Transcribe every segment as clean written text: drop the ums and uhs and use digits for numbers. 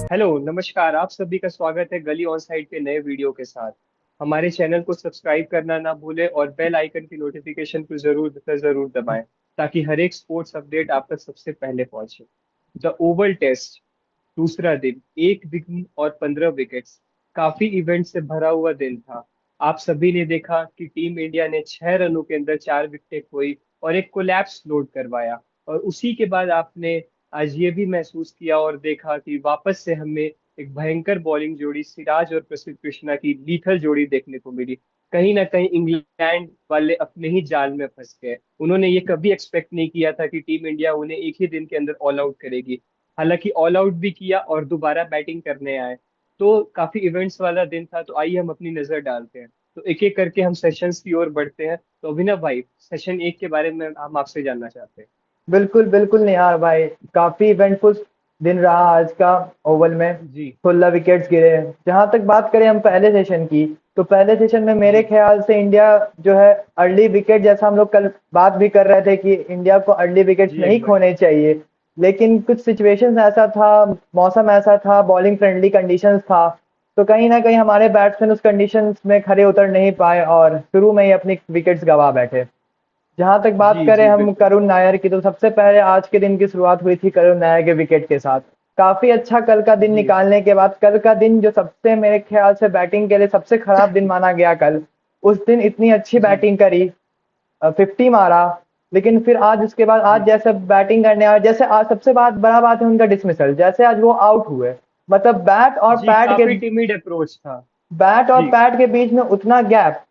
Hello नमस्कार। आप सभी का स्वागत है गली ऑन साइड के नए वीडियो के साथ। हमारे चैनल को सब्सक्राइब करना ना भूलें और बेल आइकन की नोटिफिकेशन को जरूर दबाएं ताकि हर एक स्पोर्ट्स अपडेट आप तक सबसे पहले पहुंचे। द ओवल टेस्ट दूसरा दिन, 1 दिन और 15 विकेट्स, काफी इवेंट से भरा हुआ दिन था। आप सभी ने देखा कि टीम इंडिया ने 6 रनों के अंदर 4 विकेटें खोई और एक कोलैप्स लोड करवाया। और उसी के बाद आपने आज ये भी महसूस किया और देखा कि वापस से हमें एक भयंकर बॉलिंग जोड़ी सिराज और प्रसिद्ध कृष्णा की लीथल जोड़ी देखने को मिली। कहीं ना कहीं इंग्लैंड वाले अपने ही जाल में फंस गए। उन्होंने ये कभी एक्सपेक्ट नहीं किया था कि टीम इंडिया उन्हें एक ही दिन के अंदर ऑल आउट करेगी। हालांकि ऑल आउट भी किया और दोबारा बैटिंग करने आए। तो काफी इवेंट्स वाला दिन था। तो आइए हम अपनी नजर डालते हैं। तो एक एक करके हम सेशंस की ओर बढ़ते हैं। तो अभिनव भाई, सेशन 1 के बारे में हम आपसे जानना चाहते हैं। बिल्कुल बिल्कुल निहार भाई। काफी इवेंटफुल दिन रहा आज का। ओवल में जी। 16 विकेट्स गिरे। जहां तक बात करें हम पहले सेशन की, तो पहले सेशन में मेरे जी। ख्याल से इंडिया जो है अर्ली विकेट, जैसा हम लोग कल बात भी कर रहे थे कि इंडिया को अर्ली विकेट्स जी नहीं एकदम। खोने चाहिए। लेकिन कुछ सिचुएशंस ऐसा था, मौसम ऐसा था, बॉलिंग फ्रेंडली कंडीशंस था, तो कहीं ना कहीं हमारे बैट्समैन उस कंडीशंस में खरे उतर नहीं पाए और शुरू में ही अपनी विकेट्स गंवा बैठे। जहां तक बात जी करें जी हम बिल्कुल। करुण नायर की, तो सबसे पहले आज के दिन की शुरुआत हुई थी करुण नायर के विकेट के साथ। काफी अच्छा कल का दिन जी। निकालने के बाद, कल का दिन जो सबसे मेरे ख्याल से बैटिंग के लिए सबसे खराब दिन माना गया कल, उस दिन इतनी अच्छी जी। बैटिंग करी, 50 मारा। लेकिन फिर आज उसके बाद आज जी। जैसे बैटिंग करने आए, जैसे आज सबसे बड़ा बात है उनका डिसमिसल, जैसे आज वो आउट हुए। मतलब जी काफी टिमिड अप्रोच था। बैट और जी। पैड के बीच में उतना गैप,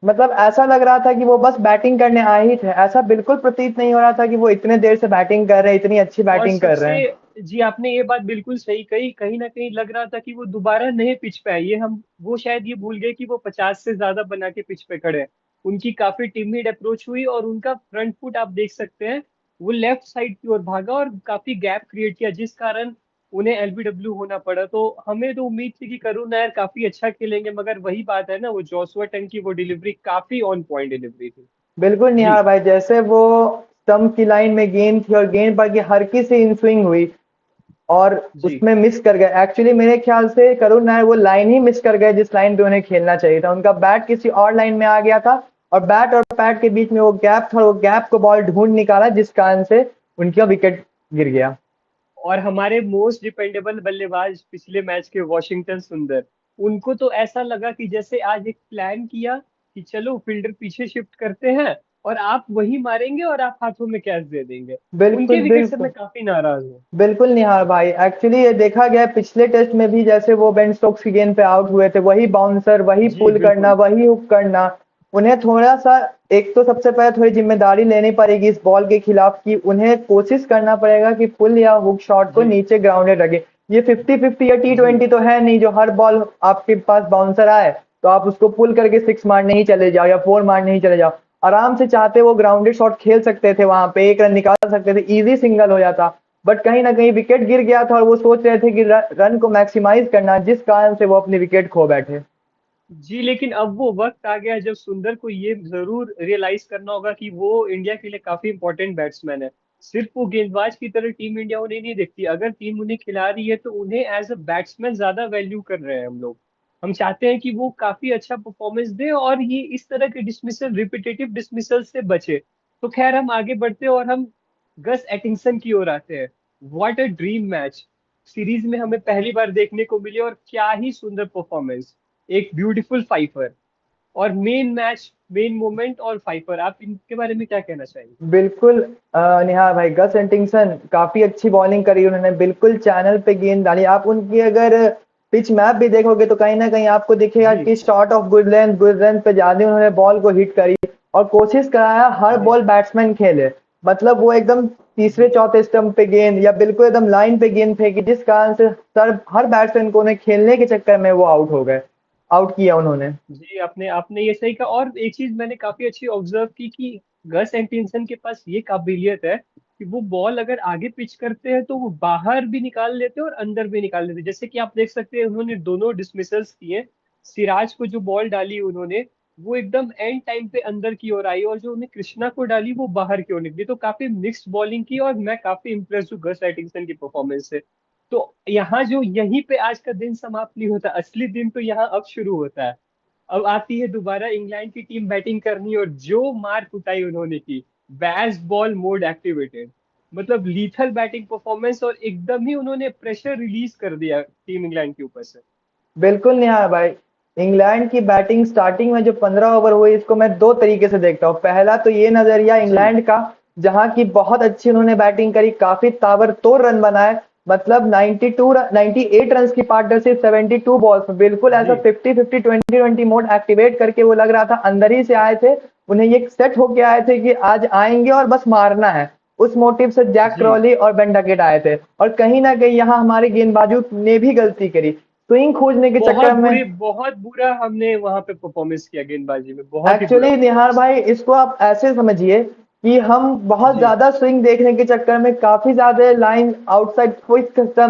मतलब ऐसा लग रहा था कि वो बस बैटिंग करने आए ही थे। ऐसा बिल्कुल प्रतीत नहीं हो रहा था कि वो इतने देर से बैटिंग कर रहे हैं, इतनी अच्छी और बैटिंग कर रहे हैं। सबसे जी, आपने ये बात बिल्कुल सही कही। कहीं ना कहीं लग रहा था कि वो दोबारा नए पिच पे आए। ये हम वो शायद ये भूल गए कि वो 50 से ज्यादा बना के पिच पे खड़े हैं। उनकी काफी टिमिड अप्रोच हुई और उनका फ्रंट फुट आप देख सकते हैं, वो लेफ्ट साइड की ओर भागा और काफी गैप क्रिएट किया जिस कारण उन्हें एलबीडब्ल्यू होना पड़ा। तो हमें तो उम्मीद थी कि करुण नायर काफी अच्छा खेलेंगे, मगर वही बात है ना, वो जोसुआ टंग की वो डिलीवरी काफी ऑन पॉइंट डिलीवरी थी। बिल्कुल जी। निहार भाई, जैसे वो स्टंप की लाइन में गेंद थी और गेंद पर की हल्की सी इन स्विंग हुई और जी। उसमें मिस कर गए। एक्चुअली मेरे ख्याल से करुण नायर वो लाइन ही मिस कर गए जिस लाइन पे उन्हें खेलना चाहिए था। उनका बैट किसी और लाइन में आ गया था और बैट और पैड के बीच में वो गैप था, वो गैप को बॉल ढूंढ निकाला जिस कारण से उनका विकेट गिर गया। और हमारे मोस्ट डिपेंडेबल बल्लेबाज पिछले मैच के वॉशिंगटन सुंदर, उनको तो ऐसा लगा कि जैसे आज एक प्लान किया कि चलो फील्डर पीछे शिफ्ट करते हैं और आप वही मारेंगे और आप हाथों में कैच दे देंगे। उनके बिल्कुल विकेट से बिल्कुल। मैं काफी नाराज हूँ। बिल्कुल निहार भाई, एक्चुअली ये देखा गया है पिछले टेस्ट में भी, जैसे वो बेन स्टोक्स की गेंद पे आउट हुए थे, वही बाउंसर, वही जी पुल करना, बिल्कुल। वही हुक करना। उन्हें थोड़ा सा, एक तो सबसे पहले थोड़ी जिम्मेदारी लेनी पड़ेगी इस बॉल के खिलाफ कि उन्हें कोशिश करना पड़ेगा कि पुल या हुक शॉट को जी। नीचे ग्राउंडेड रखे। ये 50-50 या जी। T20 तो है नहीं जो हर बॉल आपके पास बाउंसर आए तो आप उसको पुल करके सिक्स मारने ही चले जाओ या फोर मारने ही चले जाओ। आराम से चाहते वो ग्राउंडेड शॉट खेल सकते थे, वहां पे एक रन निकाल सकते थे, इजी सिंगल हो जाता। बट कहीं ना कहीं विकेट गिर गया था और वो सोच रहे थे कि रन को मैक्सिमाइज करना, जिस कारण से वो अपनी विकेट खो बैठे। जी लेकिन अब वो वक्त आ गया है जब सुंदर को ये जरूर रियलाइज करना होगा कि वो इंडिया के लिए काफी इंपॉर्टेंट बैट्समैन है। सिर्फ वो गेंदबाज की तरह टीम इंडिया उन्हें नहीं देखती। अगर टीम उन्हें खिला रही है तो उन्हें एज अ बैट्समैन ज्यादा वैल्यू कर रहे हैं हम लोग। हम चाहते हैं कि वो काफी अच्छा परफॉर्मेंस दे और ये इस तरह के डिसमिसल, रिपीटेटिव डिसमिसल से बचे। तो खैर हम आगे बढ़ते हैं और हम गस एटिंगसन की ओर आते हैं। What a dream match series में हमें पहली बार देखने को मिली और क्या ही सुंदर परफॉर्मेंस। एक ब्यूटीफुल फाइफर और मेन मैच, मेन मोमेंट और फाइफर, आप इनके बारे में क्या कहना चाहेंगे? बिल्कुल। निहार भाई, गस एंटिंगसन काफी अच्छी बॉलिंग करी उन्होंने, बिल्कुल चैनल पे गेंद डाली। आप उनकी अगर पिच मैप भी देखोगे तो कहीं ना कहीं आपको दिखेगा जी। कि शॉट ऑफ गुड लेंथ पे ज्यादा उन्होंने बॉल को हिट करी और कोशिश कराया हर जी। बॉल बैट्समैन खेले। मतलब वो एकदम तीसरे जी। चौथे स्टंप पे गेंद या बिल्कुल एकदम लाइन पे गेंद फेंकी जिस कारण से सर हर बैट्समैन को उन्हें खेलने के चक्कर में वो आउट हो गए, आउट किया उन्होंने। जी आपने आपने ये सही कहा। और एक चीज मैंने काफी अच्छी ऑब्जर्व की कि गस एंटिंसन के पास ये काबिलियत है कि वो बॉल अगर आगे पिच करते हैं तो वो बाहर भी निकाल लेते हैं और अंदर भी निकाल लेते हैं। जैसे कि आप देख सकते हैं उन्होंने दोनों डिसमिसल्स किए। सिराज को जो बॉल डाली उन्होंने, वो एकदम एंड टाइम पे अंदर की ओर आई और जो उन्हें कृष्णा को डाली वो बाहर की ओर निकली। तो काफी मिक्स्ड बॉलिंग की और मैं काफी इम्प्रेस हूँ गस एटिंगसन की परफॉर्मेंस से। तो यहाँ जो यहीं पे आज का दिन समाप्त नहीं होता, असली दिन तो यहाँ अब शुरू होता है। अब आती है दोबारा इंग्लैंड की टीम बैटिंग करनी, और जो मार कुटाई उन्होंने की, बैस बॉल मोड एक्टिवेटेड, मतलब लीथल बैटिंग परफॉर्मेंस, और एकदम ही उन्होंने प्रेशर रिलीज कर दिया टीम इंग्लैंड के ऊपर से। बिल्कुल निहार भाई, इंग्लैंड की बैटिंग स्टार्टिंग में जो 15 ओवर हुई, इसको मैं दो तरीके से देखता हूँ। पहला तो ये नजरिया जी इंग्लैंड का, जहां की बहुत अच्छी उन्होंने बैटिंग करी, काफी ताबड़तोड़ रन बनाए। मतलब 98 रन की पार्टनरशिप 72 बॉल्स में, बिल्कुल ऐसा जी 50-50 20-20 मोड एक्टिवेट करके वो लग रहा था अंदर ही से आए थे। उन्हें ये सेट होके आए थे कि आज आएंगे और बस मारना है। उस मोटिव से जैक जी। क्रॉली और बेन डकेट आए थे, और कहीं ना कहीं यहाँ हमारे गेंदबाजों ने भी गलती करी स्विंग खोजने के चक्कर में। बहुत बुरा हमने वहां पे परफॉर्मेंस किया गेंदबाजी में, बहुत ही बुरा एक्चुअली निहार परफॉर्मेंस। भाई, इसको आप ऐसे समझिए कि हम बहुत जी ज्यादा स्विंग देखने के चक्कर में काफी ज्यादा लाइन आउटसाइड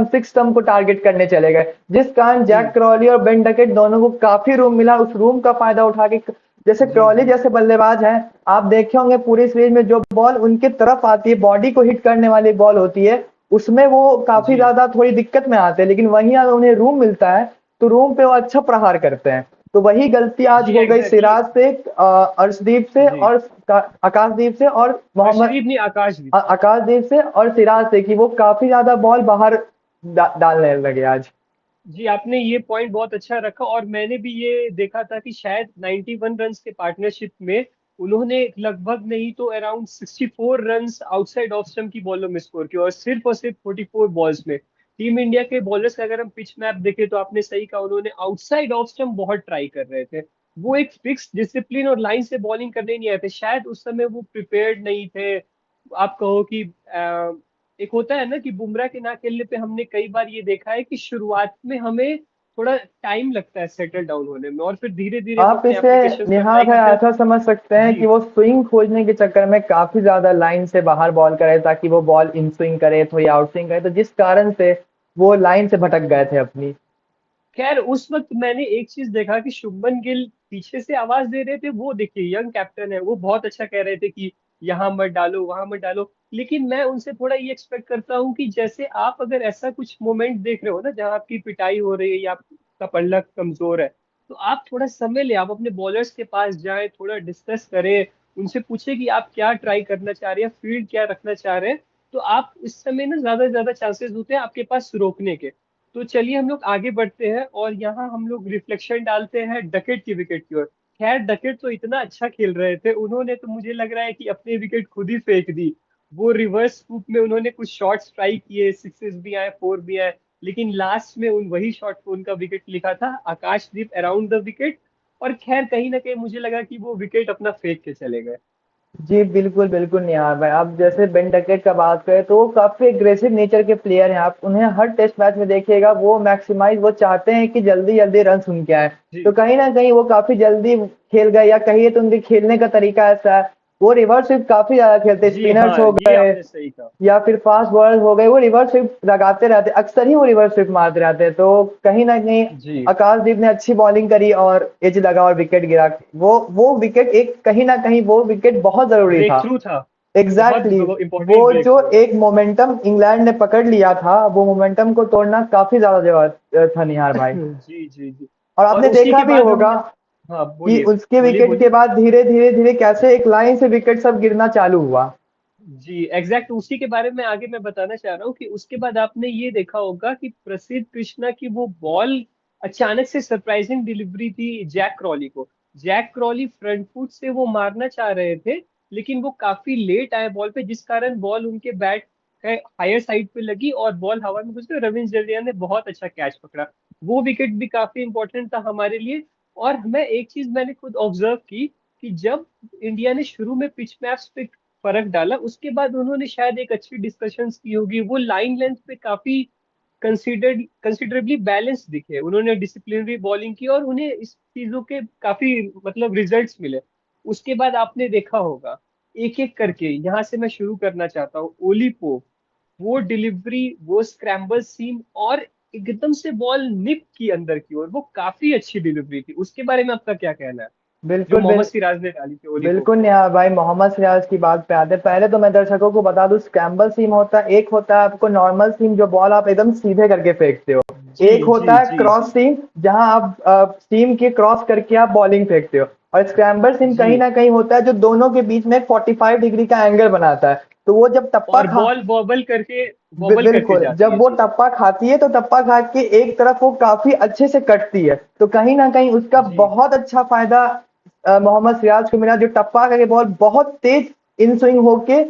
सिक्स स्टंप को टारगेट करने चले गए, जिस कारण जैक जी क्रॉली और बेन डकेट दोनों को काफी रूम मिला। उस रूम का फायदा उठा के, जैसे जी क्रॉली जी जैसे बल्लेबाज हैं, आप देखे होंगे पूरी सीरीज में जो बॉल उनके तरफ आती है, बॉडी को हिट करने वाली बॉल होती है, उसमें वो काफी जी ज्यादा थोड़ी दिक्कत में आते हैं। लेकिन वहीं अगर उन्हें रूम मिलता है तो रूम पे वो अच्छा प्रहार करते हैं। तो वही गलती आज जी हो गई एग्जैक्टली। सिराज से, अर्शदीप से जी और आकाशदीप से और मोहम्मद अर्शदीप नहीं, आकाशदीप से। आकाशदीप से और सिराज से, कि वो काफी ज्यादा बॉल बाहर डालने लगे आज। जी आपने ये पॉइंट बहुत अच्छा रखा, और मैंने भी ये देखा था कि शायद 91 रन्स के पार्टनरशिप में उन्होंने लगभग नहीं तो around 64 runs outside off stump की बॉलों में स्कोर किया, और सिर्फ 44 बॉल्स में। टीम इंडिया के बॉलर्स का अगर हम पिच मैप देखें तो आपने सही कहा, उन्होंने आउटसाइड ऑफ स्टंप बहुत ट्राई कर रहे थे। वो एक फिक्स डिसिप्लिन और लाइन से बॉलिंग करने नहीं आए थे, शायद उस समय वो प्रिपेयर्ड नहीं थे। आप कहो कि एक होता है ना कि बुमराह के ना खेलने पे हमने कई बार ये देखा है कि शुरुआत में हमें थोड़ा टाइम लगता है सेटल डाउन होने में, और फिर धीरे धीरे हम आप अपने इसे एप्लीकेशंस को निहार अप्लाई भाई करते हैं। ऐसा समझ सकते हैं जी कि वो स्विंग खोजने के चक्कर में काफी ज्यादा लाइन से बाहर बॉल करे, ताकि वो बॉल इन स्विंग करे, थोड़ी आउट स्विंग करे, तो जिस कारण से वो लाइन से भटक गए थे अपनी। खैर, उस वक्त मैंने एक चीज देखा कि शुभमन गिल पीछे से आवाज दे रहे थे, वो देखिए यंग कैप्टन है, वो बहुत अच्छा कह रहे थे कि यहाँ मत डालो वहां मत डालो। लेकिन मैं उनसे थोड़ा ये एक्सपेक्ट करता हूँ कि जैसे आप अगर ऐसा कुछ मोमेंट देख रहे हो ना जहाँ आपकी पिटाई हो रही है या आपका पल्ला कमजोर है, तो आप थोड़ा समय ले, आप अपने बॉलर्स के पास जाएं, थोड़ा डिस्कस करें, उनसे पूछे कि आप क्या ट्राई करना चाह रहे हैं, फील्ड क्या रखना चाह रहे हैं। तो आप इस समय ना ज्यादा से ज्यादा चांसेस होते हैं आपके पास रोकने के। तो चलिए हम लोग आगे बढ़ते हैं, और यहाँ हम लोग रिफ्लेक्शन डालते हैं डकेट की विकेट की ओर। खैर डकेट तो इतना अच्छा खेल रहे थे, उन्होंने तो मुझे लग रहा है कि अपने विकेट खुद ही फेंक दी। वो रिवर्स स्कूप में उन्होंने कुछ शॉट्स ट्राई किए, सिक्सेस भी आए, फोर भी आए, लेकिन लास्ट में उन वही शॉट को उनका विकेट लिखा था, आकाशदीप अराउंड द विकेट। और खैर कहीं ना कहीं मुझे लगा कि वो विकेट अपना फेंक के चले गए। जी बिल्कुल बिल्कुल निहार भाई, आप जैसे बेन डकेट का बात करें तो वो काफी एग्रेसिव नेचर के प्लेयर हैं। आप उन्हें हर टेस्ट मैच में देखिएगा, वो मैक्सिमाइज, वो चाहते हैं कि जल्दी जल्दी रन उनके आए। तो जी कहीं ना कहीं वो काफी जल्दी खेल गए, या कहिए तो उनके खेलने का तरीका ऐसा है। वो रिवर्स स्विप काफी ज्यादा खेलते, जी स्पिनर्स हाँ, हो ये गए आपने सही कहा। या फिर फास्ट बॉलर हो गए, वो रिवर्स स्विप लगाते रहते, अक्सर ही वो रिवर्स स्विप मारते रहते हैं। तो कहीं ना कहीं जी आकाशदीप ने अच्छी बॉलिंग करी और एज लगा और विकेट गिरा। वो विकेट एक, कहीं ना कहीं वो विकेट बहुत जरूरी ब्रेक था। थ्रू था, बहुत एग्जैक्टली वो इंपॉर्टेंट ब्रेक जो थ्रू था। एक मोमेंटम इंग्लैंड ने पकड़ लिया था, वो मोमेंटम को तोड़ना काफी ज्यादा जरूरत था निहार भाई। जी जी जी। और और आपने उसी देखा के भी बाद होगा हमने, हाँ कि बोलिए उसके बोलिए विकेट के बोलिए। बाद धीरे धीरे धीरे कैसे एक लाइन से विकेट सब गिरना चालू हुआ। जी एग्जैक्ट उसी के बारे में आगे मैं बताना चाह रहा हूँ कि उसके बाद आपने ये देखा होगा कि प्रसिद्ध कृष्णा की वो बॉल, अचानक से सरप्राइजिंग डिलीवरी थी जैक क्रॉली को। जैक क्रॉली फ्रंट फुट से वो मारना चाह रहे थे, लेकिन वो काफी लेट आए बॉल पे, जिस कारण बॉल उनके बैट के हायर साइड पे लगी और बॉल हवा में घुस गई। रविंद्र जडेजा ने बहुत अच्छा कैच पकड़ा, वो विकेट भी काफी इंपॉर्टेंट था हमारे लिए। और मैं एक चीज मैंने खुद ऑब्जर्व की कि जब इंडिया ने शुरू में पिच मैप्स पे फर्क डाला, उसके बाद उन्होंने शायद एक अच्छी डिस्कशंस की होगी, वो लाइन लेंथ पे काफी कंसिडरेबली बैलेंस दिखे, उन्होंने डिसिप्लिनरी बॉलिंग की और उन्हें इस चीजों के काफी मतलब रिजल्ट्स मिले। उसके बाद आपने देखा होगा, एक एक करके यहाँ से मैं शुरू करना चाहता हूँ। ओली पोप, वो डिलीवरी, वो स्क्रैम्बल सीम, और एकदम से बॉल निप की अंदर की ओर, वो काफी अच्छी डिलीवरी थी। उसके बारे में आपका क्या कहना है? जो बिल्कुल मोहम्मद सिराज ने डाली थी ओली पोप बिल्कुल पे। निहार भाई, मोहम्मद सिराज की बात पे आते हैं। पहले तो मैं दर्शकों को बता दूं, स्क्रैम्बल सीम होता है, एक होता है आपको नॉर्मल सीम जो बॉल आप एकदम सीधे करके फेंकते हो, जी एक जी होता है जी क्रॉस सीम जहां आप सीम के क्रॉस करके आप बॉलिंग फेंकते हो, और स्क्रैम्बल सीम जी। कहीं ना कहीं होता है जो दोनों के बीच में एक 45 डिग्री का एंगल बनाता है। तो वो जब टप्पा और खा बॉल वॉबल करके बिल्कुल, जाती जब है वो जी। टप्पा खाती है तो टप्पा खा के एक तरफ वो काफी अच्छे से कटती है, तो कहीं ना कहीं उसका जी बहुत अच्छा फायदा मोहम्मद सिराज को मिला, जो टप्पा का बॉल बहुत तेज इन स्विंग होके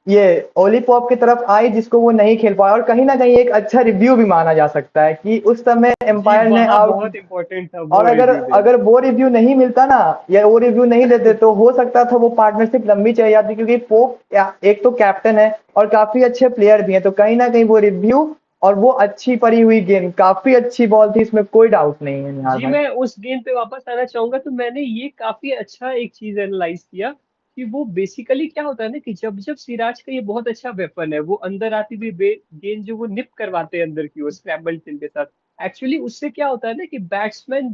ये ओली पॉप की तरफ आई, जिसको वो नहीं खेल पाया। और कहीं ना कहीं एक अच्छा रिव्यू भी माना जा सकता है कि उस समय जी, एम्पायर ने वहां आउट, बहुत इंपॉर्टेंट था और वो अगर रिव्यू देना। अगर वो रिव्यू नहीं मिलता ना, या वो रिव्यू नहीं देते, तो हो सकता था वो पार्टनरशिप लंबी चली जाती, क्योंकि पोप एक तो कैप्टन है और काफी अच्छे प्लेयर भी हैं, तो कहीं ना कहीं वो रिव्यू और वो अच्छी पड़ी हुई गेंद काफी अच्छी बॉल थी, इसमें कोई डाउट नहीं है निहार जी, भाई। मैं उस गेम पे वापस आना चाहूंगा। तो मैंने ये काफी अच्छा एक चीज एनालाइज किया कि वो बेसिकली क्या होता है ना, कि जब जब सिराज का ये बहुत अच्छा वेपन है, वो अंदर आती हुई गेंद जो वो निप करवाते हैं अंदर की ओर स्क्रैम्बल टिल के साथ, एक्चुअली उससे क्या होता है ना कि बैट्समैन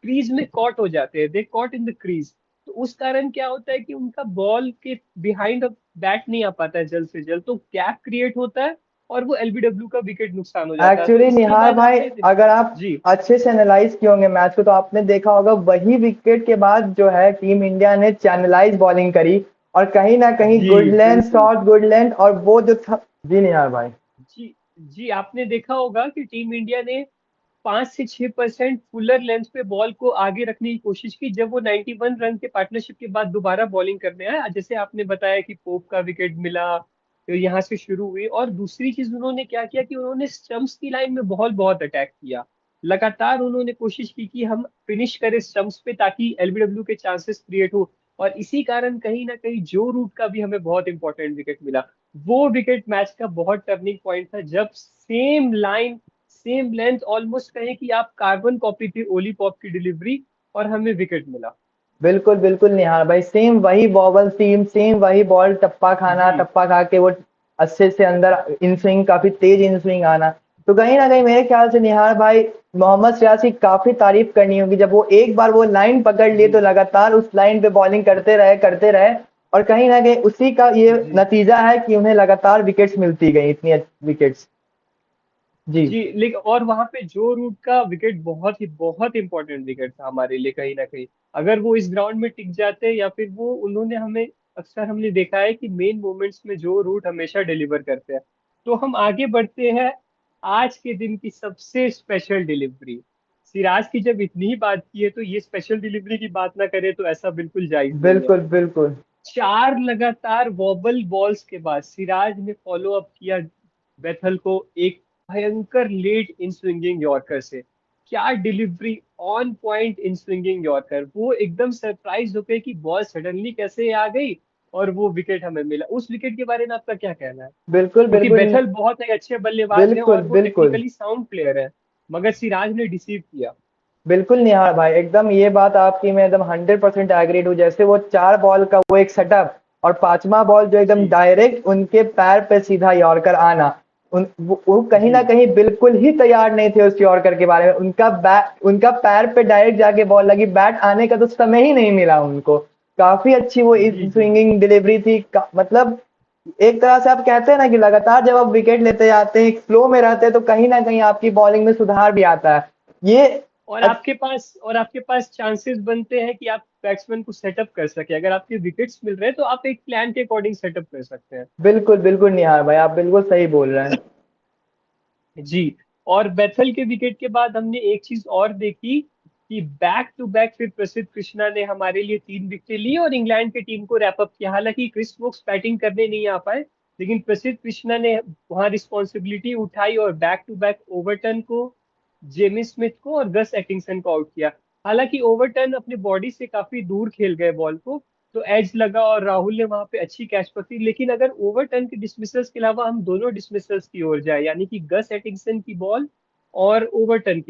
क्रीज में कॉट हो जाते हैं, they caught in the crease. तो उस कारण क्या होता है कि उनका बॉल के बिहाइंड बैट नहीं आ पाता है जल्द से जल्द, तो गैप क्रिएट होता है और वो एलबीडब्ल्यू का विकेट नुकसान हो जाता है। तो एक्चुअली इसके निहार बाद भाई, हमने अगर आप जी अच्छे से एनालाइज किए होंगे मैच को, तो आपने देखा होगा वही विकेट के बाद जो है टीम इंडिया ने चैनलाइज बॉलिंग करी, और कहीं ना कहीं जी गुड लेंथ बिल्कुल। शॉट, गुड लेंथ, और वो जो था। जी निहार भाई। जी जी, आपने देखा होगा कि टीम इंडिया ने 5 से 6% फुलर लेंथ पे बॉल को आगे रखने की कोशिश की जब वो 91 रन के पार्टनरशिप के बाद दोबारा बॉलिंग करने आए। जैसे आपने बताया कि पोप का विकेट मिला, तो यहाँ से शुरू हुई। और दूसरी चीज उन्होंने क्या किया कि उन्होंने स्टंप्स की लाइन में बहुत बहुत अटैक किया। लगातार उन्होंने कोशिश की कि हम फिनिश करें स्टंप्स पे ताकि एलबीडब्ल्यू के चांसेस क्रिएट हो। और इसी कारण कहीं ना कहीं जो रूट का भी हमें बहुत इंपॉर्टेंट विकेट मिला। वो विकेट मैच का बहुत टर्निंग पॉइंट था, जब same line same length almost कहें कि आप कार्बन कॉपी थी ओली पॉप की डिलीवरी, और हमें विकेट मिला। बिल्कुल बिल्कुल निहार भाई, सेम वही बॉबल टीम, सेम वही बॉल, टप्पा खाना, जी टप्पा खा के वो अच्छे से अंदर इन स्विंग, काफी तेज इन स्विंग आना। तो कहीं ना कहीं मेरे ख्याल से निहार भाई, मोहम्मद सिराज की काफी तारीफ करनी होगी, जब वो एक बार वो लाइन पकड़ लिए तो जी लगातार उस लाइन पे बॉलिंग करते रहे, और कहीं ना कहीं उसी का ये जी नतीजा है कि उन्हें लगातार विकेट्स मिलती गई, इतनी विकेट्स। जी जी। लेकिन और वहां पे जो रूट का विकेट बहुत इंपॉर्टेंट विकेट था हमारे लिए कहीं ना कहीं। अगर वो इस ग्राउंड में टिक जाते या फिर वो उन्होंने हमें, अक्सर हमने देखा है कि मेन मोमेंट्स में जो रूट हमेशा डिलीवर करते हैं। तो हम आगे बढ़ते हैं आज के दिन की सबसे स्पेशल डिलीवरी। सिराज की जब इतनी ही बात की है तो ये स्पेशल डिलीवरी की बात ना करें तो ऐसा बिल्कुल जायज नहीं है। बिल्कुल बिल्कुल। 4 लगातार वॉबल बॉल्स के बाद सिराज ने फॉलो अप किया बेथल को एक भयंकर लेट इन स्विंगिंग यॉर्कर से। क्या delivery, on point in swinging yorker. वो एकदम सरप्राइज होके कि बॉल सडनली कैसे आ गई और वो विकेट हमें मिला। उस विकेट के बारे में आपका क्या कहना है? बिल्कुल क्योंकि बिल्कुल। बेथल बहुत ही अच्छे बल्लेबाज हैं बिल्कुल और वो बिल्कुल। टेक्निकली साउंड प्लेयर है, मगर सिराज ने डिसीव किया। बिल्कुल निहार भाई, एकदम ये बात आपकी मैं एकदम 100% एग्रीड हूँ। जैसे वो 4 बॉल का वो एक सेटअप, और 5वां बॉल जो एकदम जी डायरेक्ट उनके पैर पे सीधा यॉर्कर आना, वो कहीं जी ना कहीं बिल्कुल ही तैयार नहीं थे उस यॉर्कर के बारे में। उनका पैर पे डायरेक्ट जाके बॉल लगी, बैट आने का तो समय ही नहीं मिला उनको। काफी अच्छी वो जी जी स्विंगिंग डिलीवरी थी, मतलब एक तरह से आप कहते हैं ना कि लगातार जब आप विकेट लेते जाते हैं, फ्लो में रहते हैं, तो कहीं ना कहीं आपकी बॉलिंग में सुधार भी आता है। ये और आपके पास चांसेस बनते हैं कि आप बैट्समैन को सेटअप कर सके। अगर आपके विकेट्स मिल रहे हैं तो आप एक प्लान के अकॉर्डिंग सेटअप कर सकते हैं। बिल्कुल बिल्कुल निहार भाई, आप बिल्कुल सही बोल रहे हैं। जी। और बेथल के विकेट के बाद हमने एक चीज और देखी कि बैक टू बैक फिर प्रसिद्ध कृष्णा ने हमारे लिए 3 विकेटें ली और इंग्लैंड की टीम को रैप अप किया। हालांकि क्रिस वोक्स बैटिंग करने नहीं आ पाए, लेकिन प्रसिद्ध कृष्णा ने वहां रिस्पॉन्सिबिलिटी उठाई और बैक टू बैक ओवरटन को, जेमी स्मिथ को और गस एटिंगसन को आउट किया। हालांकि ओवरटन अपने बॉडी से काफी दूर खेल गए बॉल को, तो एज लगा और राहुल ने वहां पे अच्छी कैच पकड़ी। लेकिन अगर ओवरटन के डिसमिसल्स के अलावा हम दोनों डिसमिसल्स की ओर जाए, यानी कि गस एटिंगसन की बॉल और ओवरटन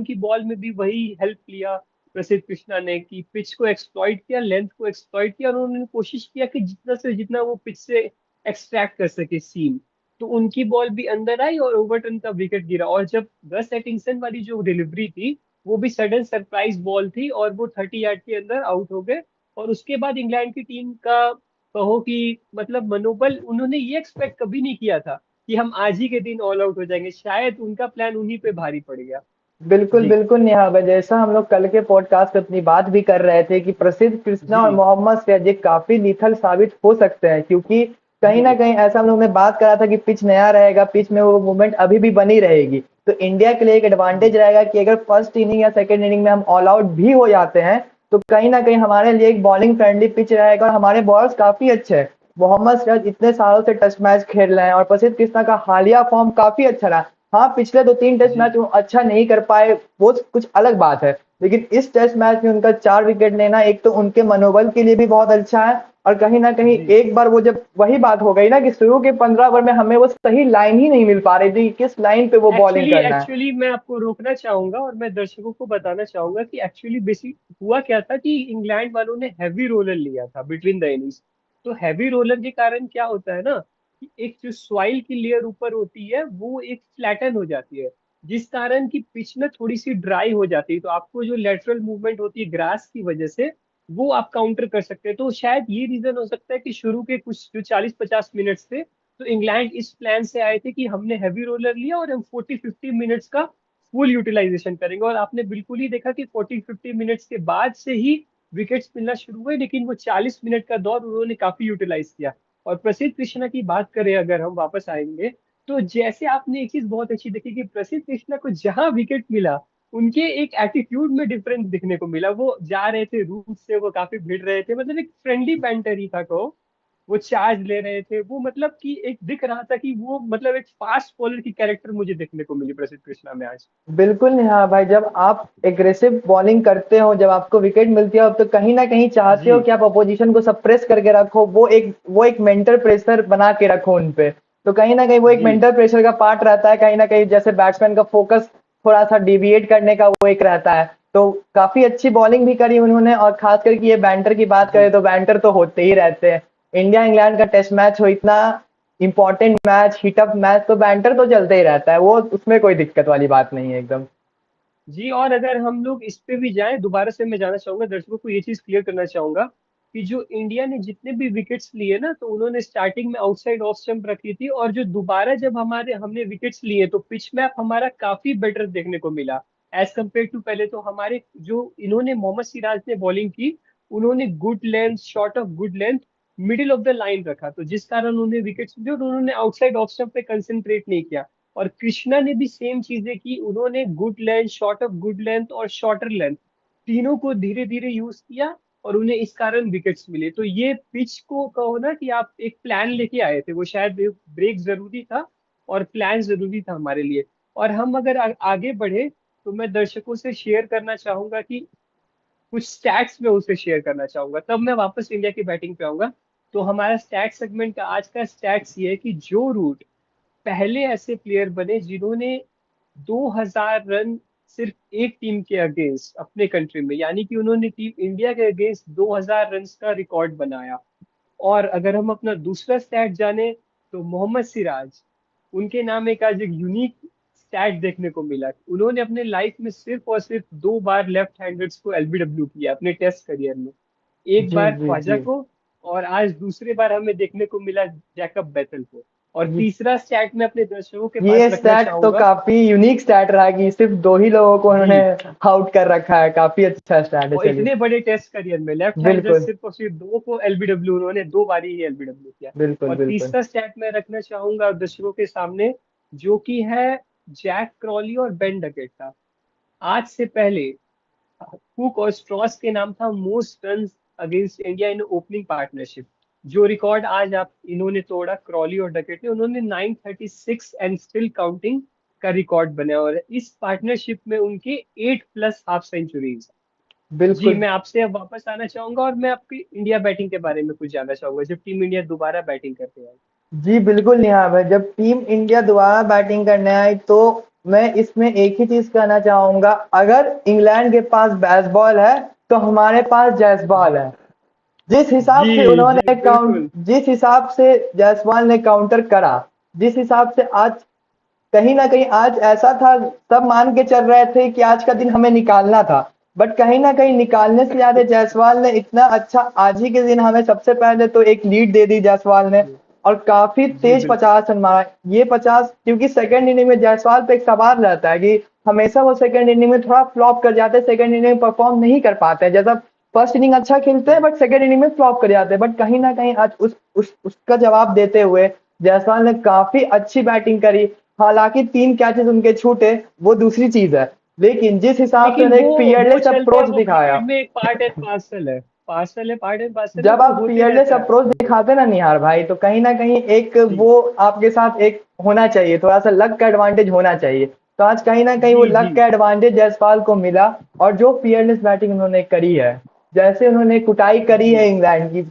की बॉल में भी वही हेल्प लिया प्रसिद्ध कृष्णा ने कि पिच को एक्सप्लॉइट किया, लेंथ को एक्सप्लॉइट किया, और उन्होंने कोशिश किया कि जितना से जितना वो पिच से एक्सट्रैक्ट कर सके सीम। तो उनकी बॉल भी अंदर आई और ओवरटन का विकेट गिरा। और जब गस एटिंगसन वाली जो डिलीवरी थी, वो भी सडन सरप्राइज बॉल थी और वो 30 यार्ड के अंदर आउट हो गए। और उसके बाद इंग्लैंड की टीम का कहो कि मतलब मनोबल, उन्होंने ये एक्सपेक्ट कभी नहीं किया था कि हम आज ही के दिन ऑल आउट हो जाएंगे। शायद उनका प्लान उन्हीं पे भारी पड़ गया। बिल्कुल, जी। बिल्कुल नेहा भाई, जैसा हम लोग कल के पॉडकास्ट में अपनी बात भी कर रहे थे कि प्रसिद्ध कृष्णा और जी। मोहम्मद सिराज ये काफी लीथल साबित हो सकते हैं, क्योंकि कहीं ना जी। कहीं ऐसा हम लोग ने बात करा था कि पिच नया रहेगा, पिच में वो मूवमेंट अभी भी बनी रहेगी। तो इंडिया के लिए एक जी। एडवांटेज रहेगा कि अगर फर्स्ट इनिंग या सेकेंड इनिंग में हम ऑल आउट भी हो जाते हैं, तो कहीं ना कहीं हमारे लिए एक बॉलिंग फ्रेंडली पिच रहेगा और हमारे बॉलर्स काफी अच्छे हैं। मोहम्मद सिराज इतने सालों से टेस्ट मैच खेल रहे हैं और प्रसिद्ध कृष्णा का हालिया फॉर्म काफी अच्छा रहा। हाँ, पिछले 2-3 टेस्ट जी। मैच वो अच्छा नहीं कर पाए, वो कुछ अलग बात है। लेकिन इस टेस्ट मैच में उनका 4 विकेट लेना एक तो उनके मनोबल के लिए भी बहुत अच्छा है, और कहीं न कहीं जी। एक बार वो जब वही बात हो गई ना कि शुरू के 15 ओवर में हमें वो सही लाइन ही नहीं मिल पा रही थी, कि किस लाइन पे वो बॉलिंग एक्चुअली करना है। एक्चुअली मैं आपको रोकना चाहूंगा और मैं दर्शकों को बताना चाहूंगा कि एक्चुअली बेसिक हुआ क्या था कि इंग्लैंड वालों ने हैवी रोलर लिया था बिटवीन द इनिंग्स। तो हैवी रोलर के कारण क्या होता है ना कि एक जो सॉइल की लेयर ऊपर होती है वो एक फ्लैटन हो जाती है, जिस कारण की पिच में थोड़ी सी ड्राई हो जाती है। तो आपको जो लेटरल मूवमेंट होती है ग्रास की वजह से, वो आप काउंटर कर सकते हैं। तो शायद ये रीजन हो सकता है कि शुरू के कुछ जो 40-50 मिनट्स थे, तो इंग्लैंड इस प्लान से आए थे कि हमने हैवी रोलर लिया और हम 40-50 मिनट्स का फुल यूटिलाइजेशन करेंगे। और आपने बिल्कुल ही देखा कि 40-50 मिनट्स के बाद से ही विकेट्स मिलना शुरू हुए, लेकिन वो 40 मिनट का दौर उन्होंने काफी यूटिलाइज किया। और प्रसिद्ध कृष्णा की बात करें, अगर हम वापस आएंगे, तो जैसे आपने एक चीज बहुत अच्छी देखी कि प्रसिद्ध कृष्णा को जहां विकेट मिला, उनके एक एटीट्यूड में डिफरेंस दिखने को मिला। वो जा रहे थे रूट से, वो काफी भिड़ रहे थे, मतलब एक फ्रेंडली बैंटर ही था को। वो चार्ज ले रहे थे, वो मतलब कि एक दिख रहा था कि वो मतलब एक फास्ट बॉलर की कैरेक्टर मुझे देखने को मिली प्रसिद्ध कृष्णा में आज। बिल्कुल नहीं, हाँ भाई, जब आप एग्रेसिव बॉलिंग करते हो, जब आपको विकेट मिलती है, तो कहीं ना कहीं चाहते हो जी। कि आप अपोजिशन को सप्रेस करके रखो, वो एक मेंटल प्रेशर बना के रखो उन पे। तो कहीं ना कहीं वो एक जी। मेंटल प्रेशर का पार्ट रहता है, कहीं ना कहीं जैसे बैट्समैन का फोकस थोड़ा सा डिविएट करने का वो एक रहता है। तो काफी अच्छी बॉलिंग भी करी उन्होंने, और खास करके ये बैंटर की बात जी। करें तो बैंटर तो होते ही रहते हैं। इंडिया इंग्लैंड का टेस्ट मैच हो, इतना इंपॉर्टेंट मैच, हिटअप मैच, तो बैंटर तो चलते ही रहता है, वो उसमें कोई दिक्कत वाली बात नहीं है एकदम। जी। और अगर हम लोग इस पे भी जाएं, दोबारा से मैं जाना चाहूंगा, दर्शकों को ये चीज क्लियर करना चाहूंगा कि जो इंडिया ने जितने भी विकेट्स लिए ना, तो उन्होंने स्टार्टिंग में आउटसाइड ऑफ स्टंप रखी थी। और जो दोबारा जब हमारे हमने विकेट्स लिए, तो पिच मैप हमारा काफी बेटर देखने को मिला एज कम्पेयर टू पहले। तो हमारे जो इन्होंने मोहम्मद सिराज ने बॉलिंग की, उन्होंने good length, shot of good length, middle of the line रखा, तो जिस कारण उन्हें विकेट्स मिले। और उन्होंने आउटसाइड ऑफ स्टंप पे कंसंट्रेट नहीं किया। और कृष्णा ने भी सेम चीजें की, उन्होंने good length, short of good length और शॉर्टर लेंथ, तीनों को धीरे धीरे यूज किया, और उन्हें इस कारण विकेट्स मिले। तो ये पिच को कहो ना कि आप एक प्लान लेके आए थे, वो शायद ब्रेक जरूरी था और प्लान जरूरी था हमारे लिए। और हम अगर आगे बढ़े, तो मैं दर्शकों से शेयर करना चाहूंगा कि कुछ स्टैट्स मैं उनसे शेयर करना चाहूंगा, तब मैं वापस इंडिया की बैटिंग पे आऊंगा। तो हमारा स्टैट सेगमेंट का आज का स्टैट्स ये है कि जो रूट पहले ऐसे प्लेयर बने जिन्होंने 2000 रन सिर्फ एक टीम के अगेंस्ट अपने कंट्री में, यानी कि उन्होंने टीम इंडिया के अगेंस्ट 2000 रन का रिकॉर्ड बनाया। और अगर हम अपना दूसरा स्टैट जाने, तो मोहम्मद सिराज, उनके नाम एक आज एक यूनिक स्टैट देखने को मिला। उन्होंने अपने लाइफ में सिर्फ और सिर्फ 2 बार लेफ्ट हैंडर्स को एलबीडब्ल्यू किया अपने टेस्ट करियर में। एक जी, बार जी, ख्वाजा जी। को, और आज दूसरे बार हमें देखने को मिला जैकब बेथल को। और ये तीसरा स्टैट मैं अपने दर्शकों के पास ये रखना स्टैट तो चाहूंगा। काफी यूनिक स्टैट रहा कि सिर्फ 2 ही लोगों को उन्होंने जी। आउट कर रखा है, काफी अच्छा स्टैट है, और चलिए। इतने बड़े टेस्ट करियर में लेफ्ट हैंडर बिल्कुल, सिर्फ और सिर्फ दो को एलबीडब्ल्यू, उन्होंने 2 बार ही एलबीडब्ल्यू किया। बिल्कुल, और बिल्कुल। तीसरा स्टैट मैं रखना चाहूंगा दर्शकों के सामने, जो कि है जैक क्रॉली और बेन डकेट का। आज से पहले कुक और स्ट्रॉस के नाम था most run against India in opening partnership. जो रिकॉर्ड आज आप इन्होंने तोड़ा, क्रॉली और डकेट ने, उन्होंने 936 एंड स्टिल काउंटिंग का रिकॉर्ड बनाया। और इस पार्टनरशिप में उनके 8+ हाफ सेंचुरीज। जी। बिल्कुल। मैं आपसे अब वापस आना चाहूंगा और मैं आपकी इंडिया बैटिंग के बारे में कुछ जानना चाहूंगा, जब टीम इंडिया दोबारा बैटिंग करते हैं। जी, बिल्कुल निहार भाई, जब टीम इंडिया दोबारा बैटिंग करने आई, तो मैं इसमें एक ही चीज कहना चाहूंगा, अगर इंग्लैंड के पास बेसबॉल है, तो हमारे पास जैसबॉल जी। है। जिस जी। हिसाब से जी। उन्होंने काउंट बिल्कुल। जिस हिसाब से जायसवाल ने काउंटर करा, जिस हिसाब से आज कहीं ना कहीं आज ऐसा था, सब मान के चल रहे थे कि आज का दिन हमें निकालना था, बट कहीं ना कहीं निकालने से ज्यादा जायसवाल ने इतना अच्छा आज ही के दिन हमें सबसे पहले तो एक लीड दे दी जायसवाल ने, जी और काफी जी तेज बिल्कुल। 50 रन मारा। ये 50, क्योंकि सेकंड इनिंग में जायसवाल पे एक सवाल रहता है कि हमेशा वो सेकंड इनिंग में थोड़ा फ्लॉप कर जाते हैं, सेकंड इनिंग में परफॉर्म नहीं कर पाते हैं, जैसा फर्स्ट इनिंग अच्छा खेलते हैं जी बट सेकंड इनिंग में फ्लॉप कर जाते हैं। बट कहीं ना कहीं आज उसका जवाब देते हुए जायसवाल ने काफी अच्छी बैटिंग करी। हालांकि 3 कैचेस उनके छूटे, वो दूसरी चीज है, लेकिन जिस हिसाब से लेकिन उन्होंने एक वो फियरलेस चलता है, अप्रोच वो दिखाया, क्रिकेट में एक पार्ट एंड पार्सल है, पार्सल है, पार्ट एंड पार्सल है, जब वो आप होते फियरलेस रहता है। अप्रोच जी दिखाते ना निहार भाई, तो कहीं ना कहीं एक जी वो आपके साथ एक होना चाहिए, थोड़ा सा लक का एडवांटेज होना चाहिए। तो आज कहीं ना कहीं वो जी जी लक का एडवांटेज जायसवाल को मिला, और जो फियरलेस बैटिंग उन्होंने करी है, जैसे उन्होंने कुटाई करी है जी। इंग्लैंड की,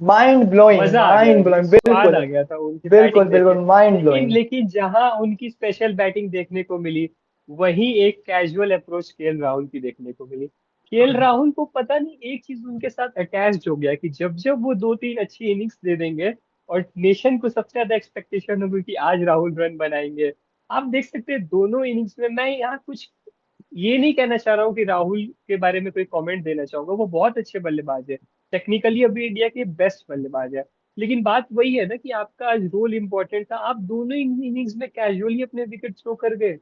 माइंड ब्लोइंग, मजा आ गया, माइंड ब्लोइंग, स्वाद आ बिल्कुल गया था उनकी बिल्कुल बैटिंग देख के। बिल्कुल माइंड लेकिन ब्लोइंग। लेकिन जहां उनकी स्पेशल बैटिंग देखने को मिली, वहीं एक कैजुअल अप्रोच केएल राहुल की देखने को मिली। केएल राहुल को पता नहीं एक चीज उनके साथ अटैच्ड हो गया कि जब जब वो दो तीन अच्छी इनिंग्स दे देंगे, और नेशन को सबसे ज्यादा एक्सपेक्टेशन होगी कि आज राहुल रन बनाएंगे। आप देख सकते हैं दोनों इनिंग्स में, मैं यहाँ कुछ ये नहीं कहना चाह रहा हूँ कि राहुल के बारे में कोई कमेंट देना चाहूंगा, वो बहुत अच्छे बल्लेबाज है, टेक्निकली अभी इंडिया के बेस्ट बल्लेबाज है। लेकिन बात वही है ना कि आपका आज रोल इंपॉर्टेंट था, आप दोनों इनिंग्स में कैजुअली अपने विकेट थ्रो कर गए।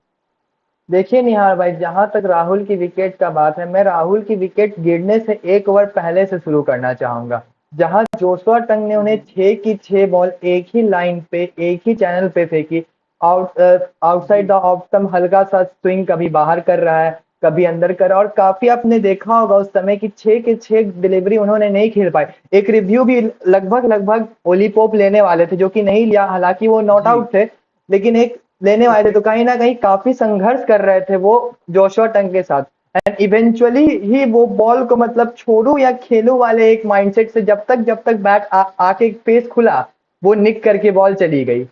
देखिए निहार भाई, जहां तक राहुल की विकेट का बात है, मैं राहुल की विकेट गिरने से 1 ओवर पहले से शुरू करना चाहूंगा, जहां जोशुआ टंग ने उन्हें जी 6 की 6 बॉल एक ही लाइन पे, एक ही चैनल पे फेंकी। आउटसाइड द जी ऑफ स्टंप हल्का सा स्विंग कभी बाहर कर रहा है, कभी अंदर कर रहा है, और काफी आपने देखा होगा उस समय कि 6 के 6 डिलीवरी उन्होंने नहीं खेल पाए। एक रिव्यू भी लगभग लगभग ओली पोप लेने वाले थे, जो कि नहीं लिया, हालांकि वो नॉट जी। आउट थे, लेकिन एक लेने वाले थे। तो कहीं ना कहीं काफी संघर्ष कर रहे थे वो जोशुआ टंग के साथ, एंड इवेंचुअली ही वो बॉल को मतलब छोड़ू या खेलू वाले एक माइंडसेट से, जब तक बैट आके फेस खुला, वो निक करके बॉल चली गई।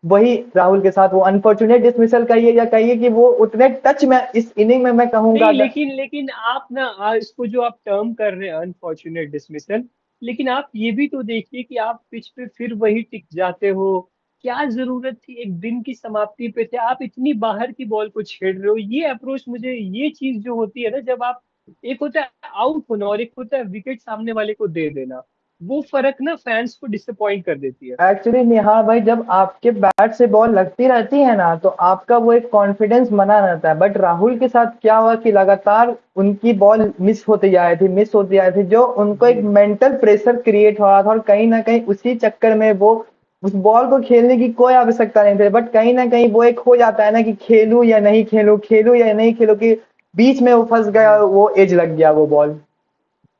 वही राहुल के साथ वो अनफॉर्चुनेट डिसमिसल कहिए या कहिए कि वो उतने टच में इस इनिंग में मैं कहूंगा नहीं, अगर। लेकिन लेकिन आप ना इसको जो आप टर्म कर रहे हैं अनफॉर्चुनेट डिसमिसल, लेकिन आप ये भी तो देखिए कि आप पिच पे फिर वही टिक जाते हो। क्या जरूरत थी, एक दिन की समाप्ति पे थे आप, इतनी बाहर की बॉल को छेड़ रहे हो। ये अप्रोच मुझे, ये चीज जो होती है ना, जब आप, एक होता है आउट होना और एक होता है विकेट सामने वाले को दे देना, वो फर्क ना फैंस को डिसअपॉइंट कर देती है। एक्चुअली निहार भाई, जब आपके बैट से बॉल लगती रहती है ना, तो आपका वो एक कॉन्फिडेंस बना रहता है। बट राहुल के साथ क्या हुआ कि लगातार उनकी बॉल मिस होती जा रही थी, मिस होती जा रही थी, जो उनको एक जी मेंटल प्रेशर क्रिएट हो रहा था, और कहीं ना कहीं उसी चक्कर में वो उस बॉल को खेलने की कोई आवश्यकता नहीं थी। बट कहीं ना कहीं वो एक हो जाता है ना कि खेलूं या नहीं खेलूं, खेलूं या नहीं खेलूं, कि बीच में वो फंस गया, जी। वो एज लग गया वो बॉल।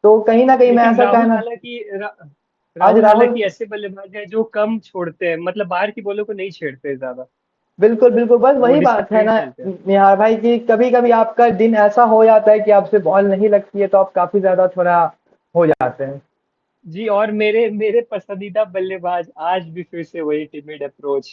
तो कहीं ना कहीं मैं लेकिन ऐसा कहना, आज राहुल राहुल, हालांकि ऐसे बल्लेबाज हैं जो कम छोड़ते हैं, मतलब बाहर की बॉलों को नहीं छेड़ते ज्यादा, बिल्कुल बिल्कुल, बस वो वही बात है डिसिप्लिन ना खेलते हैं। निहार भाई, कि कभी कभी आपका दिन ऐसा हो जाता है कि आपसे बॉल नहीं लगती है, तो आप काफी ज्यादा थोड़ा हो जाते हैं। जी, और मेरे मेरे पसंदीदा बल्लेबाज आज भी फिर से वही timid approach,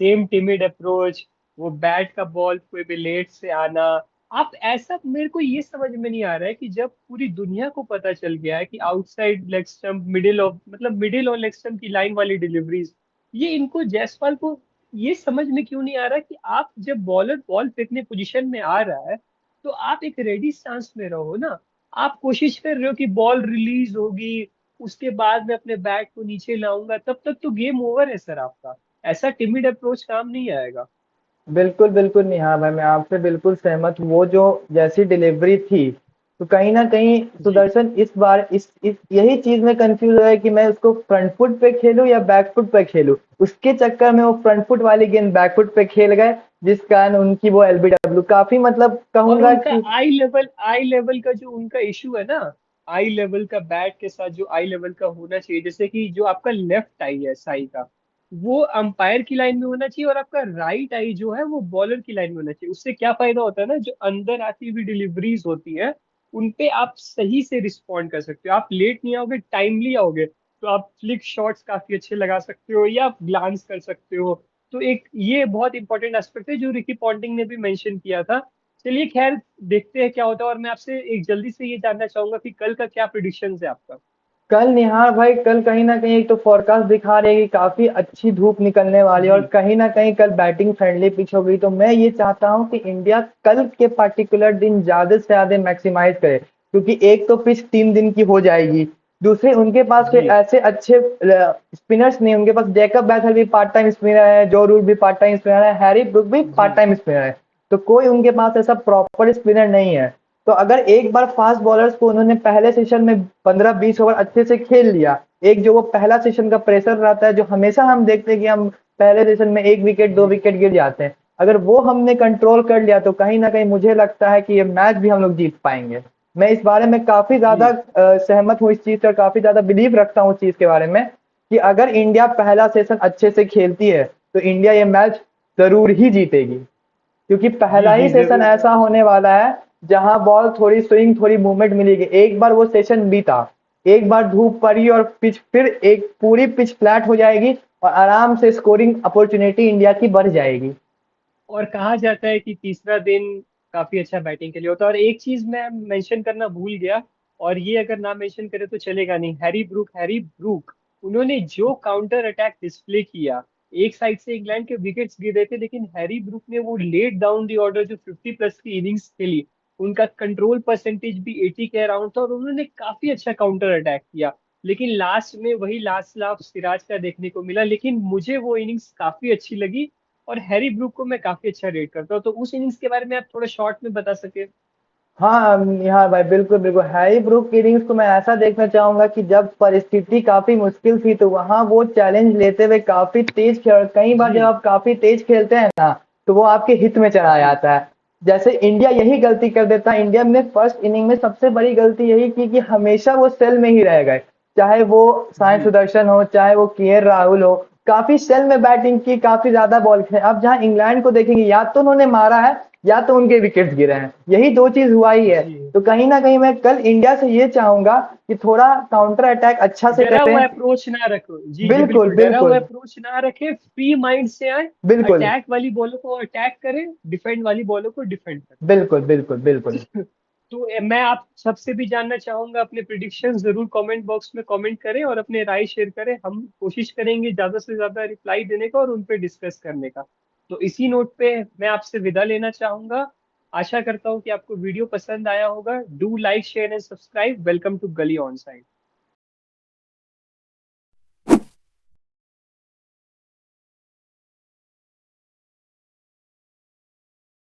same timid approach, वो बैट का बॉल पे लेट से आना। आप ऐसा, मेरे को ये समझ में नहीं आ रहा है कि जब पूरी दुनिया को पता चल गया है कि outside leg stump, middle of, मतलब मिडिल और लेग स्टंप की लाइन वाली डिलीवरीज, ये इनको जायसवाल को ये समझ में क्यों नहीं आ रहा कि आप जब बॉलर बॉल फेंकने पोजीशन में आ रहा है, तो आप एक रेडी स्टांस में रहो ना। आप कोशिश कर रहे हो कि बॉल रिलीज होगी, उसके बाद मैं अपने बैट को नीचे लाऊंगा, तब तक तो गेम ओवर है सर आपका। ऐसा टिमिड अप्रोच काम नहीं आएगा। बिल्कुल बिल्कुल निहार भाई, मैं आपसे बिल्कुल सहमत हूँ। वो जो जैसी डिलीवरी थी, तो कहीं ना कहीं जी सुदर्शन इस बार इस यही चीज में कंफ्यूज है कि मैं उसको फ्रंट फुट पे खेलूं या बैक फुट पे खेलूं। उसके चक्कर में वो फ्रंट फुट वाली गेंद बैक फुट पे खेल गए, जिस कारण उनकी वो एलबीडब्ल्यू काफी मतलब और कहूंगा उनका कि। आई लेवल का जो उनका इशू है ना, आई लेवल का बैट के साथ जो आई लेवल का होना चाहिए, जैसे कि जो आपका लेफ्ट आई है साई का, वो अंपायर की लाइन में होना चाहिए, और आपका राइट आई जो है वो बॉलर की लाइन में होना चाहिए। उससे क्या फायदा होता है ना, जो अंदर आती हुई डिलीवरीज होती है, उन पे आप सही से रिस्पॉन्ड कर सकते हो। आप लेट नहीं आओगे, टाइमली आओगे, तो आप फ्लिक शॉट्स काफी अच्छे लगा सकते हो, या आप ग्लांस कर सकते हो। तो एक ये बहुत इंपॉर्टेंट एस्पेक्ट है जो रिकी पॉन्टिंग ने भी मेंशन किया था। चलिए खैर, देखते हैं क्या होता है। और मैं आपसे एक जल्दी से ये जानना चाहूंगा कि कल का क्या प्रिडिक्शन है आपका। कल निहार भाई, कल कहीं ना कहीं एक तो फोरकास्ट दिखा रही है कि काफी अच्छी धूप निकलने वाली है, और जी कहीं ना कहीं कल बैटिंग फ्रेंडली पिच होगी। तो मैं ये चाहता हूं कि इंडिया कल के पार्टिकुलर दिन ज्यादा से ज्यादा मैक्सिमाइज करे, क्योंकि एक तो पिच 3 दिन की हो जाएगी, दूसरे उनके पास कोई जी ऐसे अच्छे स्पिनर्स नहीं। उनके पास जैकब बैथल भी पार्ट टाइम स्पिनर है, जो रूट भी पार्ट टाइम स्पिनर है, हैरी ब्रूक भी जी पार्ट टाइम स्पिनर है। तो कोई उनके पास ऐसा प्रॉपर स्पिनर नहीं है। तो अगर एक बार फास्ट बॉलर्स को उन्होंने पहले सेशन में 15-20 ओवर अच्छे से खेल लिया, एक जो वो पहला सेशन का प्रेशर रहता है, जो हमेशा हम देखते हैं कि हम पहले सेशन में 1 विकेट 2 विकेट गिर जाते हैं, अगर वो हमने कंट्रोल कर लिया तो कहीं ना कहीं मुझे लगता है कि ये मैच भी हम लोग जीत पाएंगे। मैं इस बारे में काफी ज्यादा जी सहमत हूँ इस चीज से, और काफी ज्यादा बिलीव रखता हूँ उस चीज के बारे में कि अगर इंडिया पहला सेशन अच्छे से खेलती है तो इंडिया ये मैच जरूर ही जीतेगी। क्योंकि जी पहला ही जी सेशन जरूर ऐसा होने वाला है जहां बॉल थोड़ी स्विंग थोड़ी मूवमेंट मिलेगी। एक बार वो सेशन बीता, एक बार धूप पड़ी और पिच फिर एक पूरी पिच फ्लैट हो जाएगी, और आराम से स्कोरिंग अपॉर्चुनिटी इंडिया की बढ़ जाएगी। और कहा जाता है कि तीसरा दिन काफी अच्छा बैटिंग के लिए होता है। और एक चीज मैं मेंशन करना भूल गया, और ये अगर ना मेंशन करे तो चलेगा नहीं, हैरी ब्रूक उन्होंने जो काउंटर अटैक डिस्प्ले किया। एक साइड से इंग्लैंड के विकेट्स गिर रहे थे, लेकिन हैरी ब्रूक ने वो लेट डाउन दी ऑर्डर जो 50+ की इनिंग्स खेली, उनका कंट्रोल परसेंटेज भी 80 के अराउंड था, और उन्होंने काफी अच्छा काउंटर अटैक किया। लेकिन लास्ट में वही लास्ट लाफ सिराज का देखने को मिला, लेकिन मुझे वो इनिंग्स काफी अच्छी लगी। और हैरी ब्रूक को मैं काफी अच्छा रेट करता हूँ, तो उस इनिंग्स के बारे में आप थोड़ा शॉर्ट में बता सके। हाँ हाँ भाई, बिल्कुल बिल्कुल, हैरी ब्रूक की इनिंग्स को मैं ऐसा देखना चाहूंगा कि जब परिस्थिति काफी मुश्किल थी तो वहां वो चैलेंज लेते हुए काफी तेज खेल। कई बार जब जी आप काफी तेज खेलते हैं ना, तो वो आपके हित में चला जी जाता है। जैसे इंडिया यही गलती कर देता है। इंडिया ने फर्स्ट इनिंग में सबसे बड़ी गलती यही की कि हमेशा वो सेल में ही रह गए। चाहे वो साई जी सुदर्शन हो, चाहे वो के राहुल हो, काफी सेल में बैटिंग की, काफी ज्यादा बॉल खेले। अब जहां इंग्लैंड को देखेंगे, या तो उन्होंने मारा है या तो उनके विकेट गिरे हैं, यही दो चीज हुआ ही है। जी तो कहीं ना कहीं मैं कल इंडिया से ये चाहूंगा कि थोड़ा काउंटर अटैक अच्छा से डरा करें। हुआ अप्रोच ना रखो, जी जी बिल्कुल बिल्कुल, डरा हुआ बिल्कुल अप्रोच ना रखे, फ्री माइंड से आए। बिल्कुल अटैक वाली बॉलों को अटैक करें, डिफेंड वाली बॉलों को डिफेंड बिल्कुल बिल्कुल बिल्कुल। करें। तो मैं आप सबसे भी जानना चाहूंगा, अपने प्रिडिक्शन जरूर कमेंट बॉक्स में कमेंट करें और अपने राय शेयर करें। हम कोशिश करेंगे ज्यादा से ज्यादा रिप्लाई देने का और उन पे डिस्कस करने का। तो इसी नोट पे मैं आपसे विदा लेना चाहूंगा। आशा करता हूँ कि आपको वीडियो पसंद आया होगा। Do like share and subscribe. Welcome to gully on side.